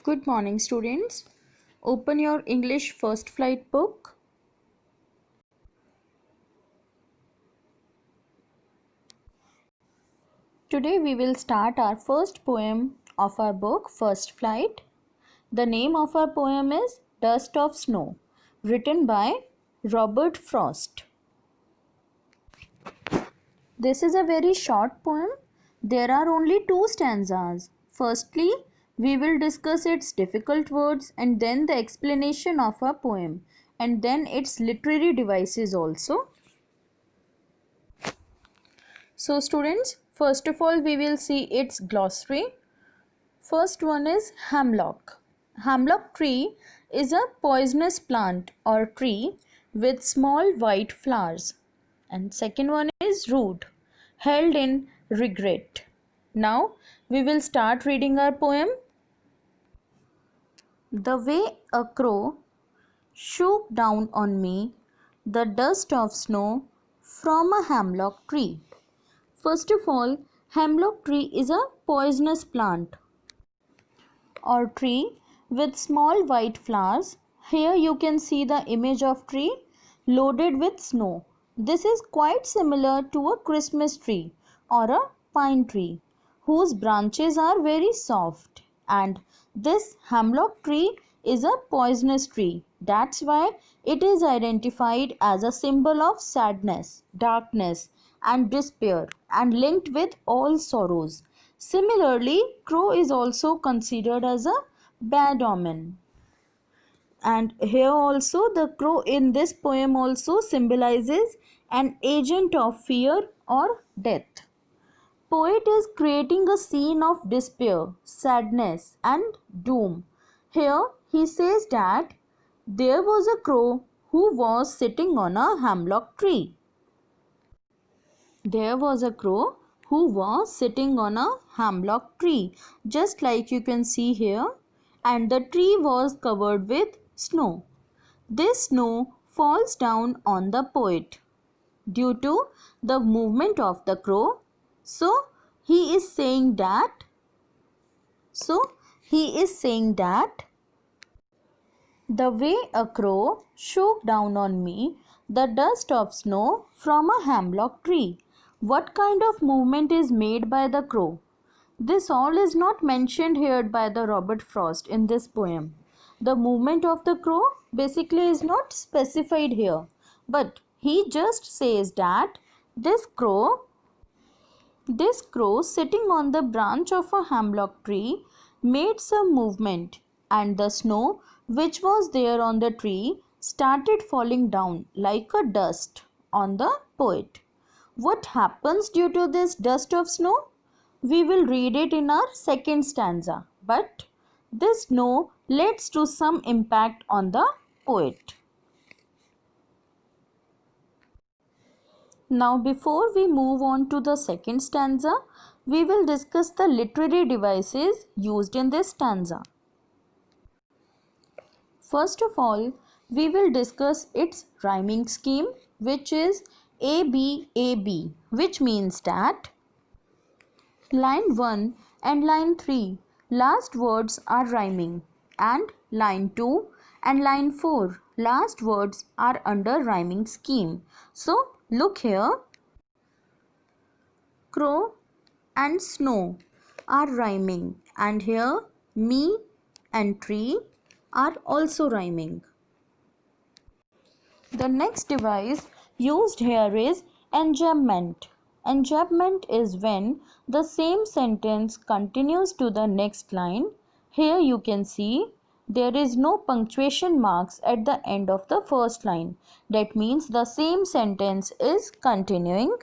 Good morning, students. Open your English First Flight book. Today we will start our first poem of our book, First Flight. The name of our poem is Dust of Snow, written by Robert Frost. This is a very short poem. There are only 2 stanzas. Firstly, we will discuss its difficult words and then the explanation of our poem and then its literary devices also. So students, first of all we will see its glossary. First one is hemlock. Hemlock tree is a poisonous plant or tree with small white flowers. And second one is root, held in regret. Now we will start reading our poem. The way a crow shook down on me the dust of snow from a hemlock tree. First of all, hemlock tree is a poisonous plant or tree with small white flowers. Here you can see the image of tree loaded with snow. This is quite similar to a Christmas tree or a pine tree whose branches are very soft, and this hemlock tree is a poisonous tree. That's why it is identified as a symbol of sadness, darkness and despair and linked with all sorrows. Similarly, crow is also considered as a bad omen. And here also the crow in this poem also symbolizes an agent of fear or death. Poet is creating a scene of despair, sadness and doom. Here he says that there was a crow who was sitting on a hemlock tree. There was a crow who was sitting on a hemlock tree, just like you can see here, and the tree was covered with snow. This snow falls down on the poet due to the movement of the crow. So he is saying that the way a crow shook down on me the dust of snow from a hemlock tree. What kind of movement is made by the crow? This all is not mentioned here by the Robert Frost in this poem. The movement of the crow basically is not specified here, but he just says that this crow sitting on the branch of a hemlock tree made some movement, and the snow which was there on the tree started falling down like a dust on the poet. What happens due to this dust of snow? We will read it in our second stanza, but this snow leads to some impact on the poet. Now before we move on to the second stanza, we will discuss the literary devices used in this stanza. First of all, we will discuss its rhyming scheme, which is ABAB, which means that line 1 and line 3 last words are rhyming, and line 2 and line 4 last words are under rhyming scheme. So look here, crow and snow are rhyming, and here me and tree are also rhyming. The next device used here is enjambment. Enjambment is when the same sentence continues to the next line. Here you can see there is no punctuation marks at the end of the first line. That means the same sentence is continuing.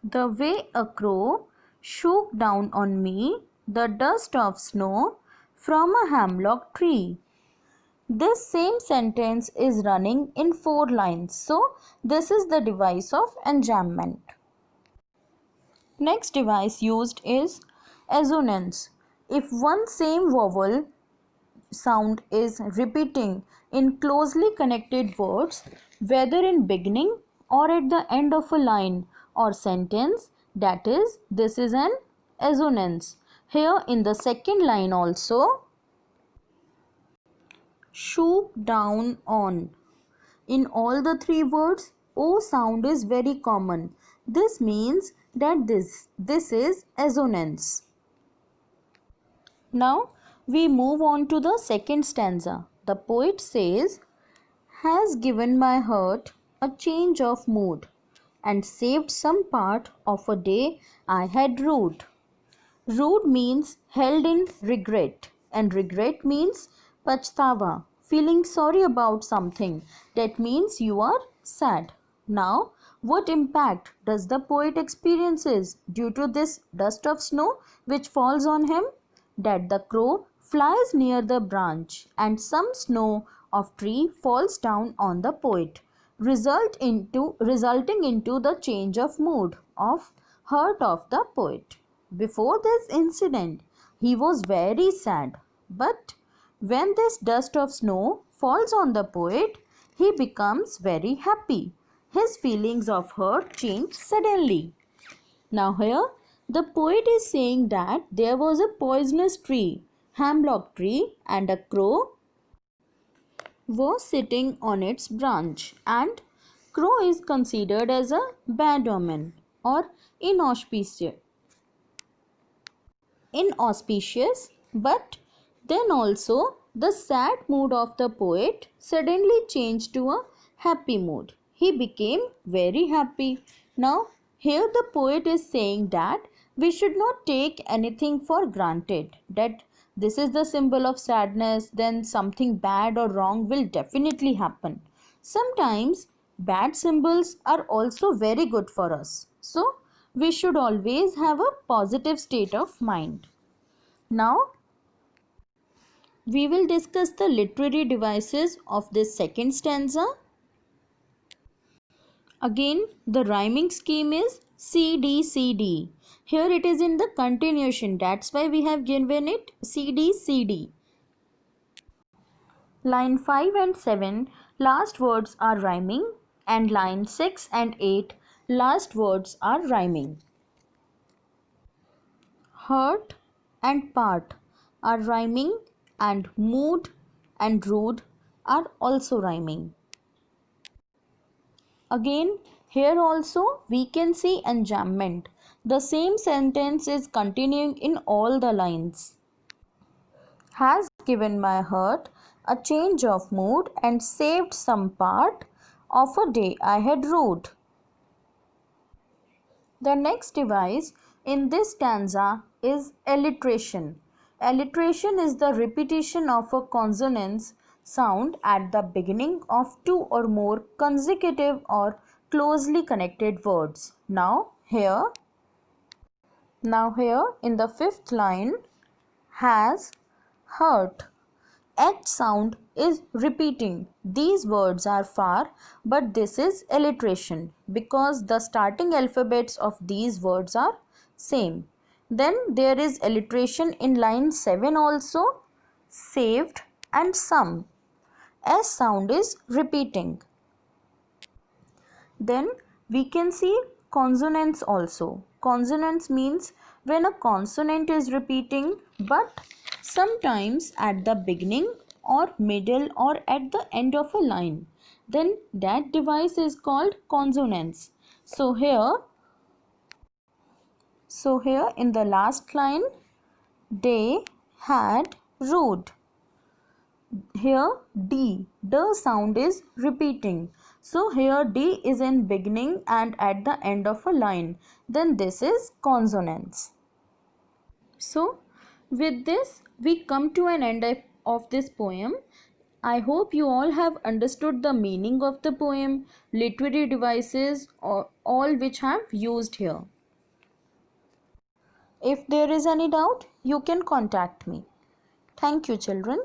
The way a crow shook down on me the dust of snow from a hemlock tree. This same sentence is running in 4 lines. So this is the device of enjambment. Next device used is assonance. If one same vowel sound is repeating in closely connected words, whether in beginning or at the end of a line or sentence, this is an assonance. Here in the second line also, shook down on. In all the three words, O sound is very common. This means that this is assonance. Now we move on to the second stanza. The poet says, has given my heart a change of mood and saved some part of a day I had rued. Rued means held in regret, and regret means pachtawa, feeling sorry about something. That means you are sad. Now, what impact does the poet experiences due to this dust of snow which falls on him? That the crow flies near the branch and some snow of tree falls down on the poet, resulting into the change of mood of heart of the poet. Before this incident, he was very sad, but when this dust of snow falls on the poet, he becomes very happy. His feelings of hurt change suddenly. Now, here the poet is saying that there was a poisonous tree, hemlock tree, and a crow was sitting on its branch, and crow is considered as a bad omen or inauspicious, but then also the sad mood of the poet suddenly changed to a happy mood. He became very happy. Now, here the poet is saying that we should not take anything for granted, that this is the symbol of sadness, then something bad or wrong will definitely happen. Sometimes bad symbols are also very good for us. So, we should always have a positive state of mind. Now, we will discuss the literary devices of this second stanza. Again, the rhyming scheme is CD CD. Here it is in the continuation. That's why we have given it CD CD. Line 5 and 7 last words are rhyming, and line 6 and 8 last words are rhyming. Hurt and part are rhyming, and mood and rude are also rhyming. Again, here also we can see enjambment. The same sentence is continuing in all the lines. Has given my heart a change of mood and saved some part of a day I had rued. The next device in this stanza is alliteration. Alliteration is the repetition of a consonance sound at the beginning of two or more consecutive or closely connected words. Now here in the fifth line, has, hurt, H sound is repeating. These words are far, but this is alliteration because the starting alphabets of these words are same. Then there is alliteration in line 7 also, saved and some. S sound is repeating. Then we can see consonants also. Consonants means when a consonant is repeating, but sometimes at the beginning or middle or at the end of a line. Then that device is called consonance. So here in the last line, they had rude. Here D sound is repeating. So here D is in beginning and at the end of a line. Then this is consonance. So with this we come to an end of this poem. I hope you all have understood the meaning of the poem, literary devices, or all which have used here. If there is any doubt, you can contact me. Thank you, children.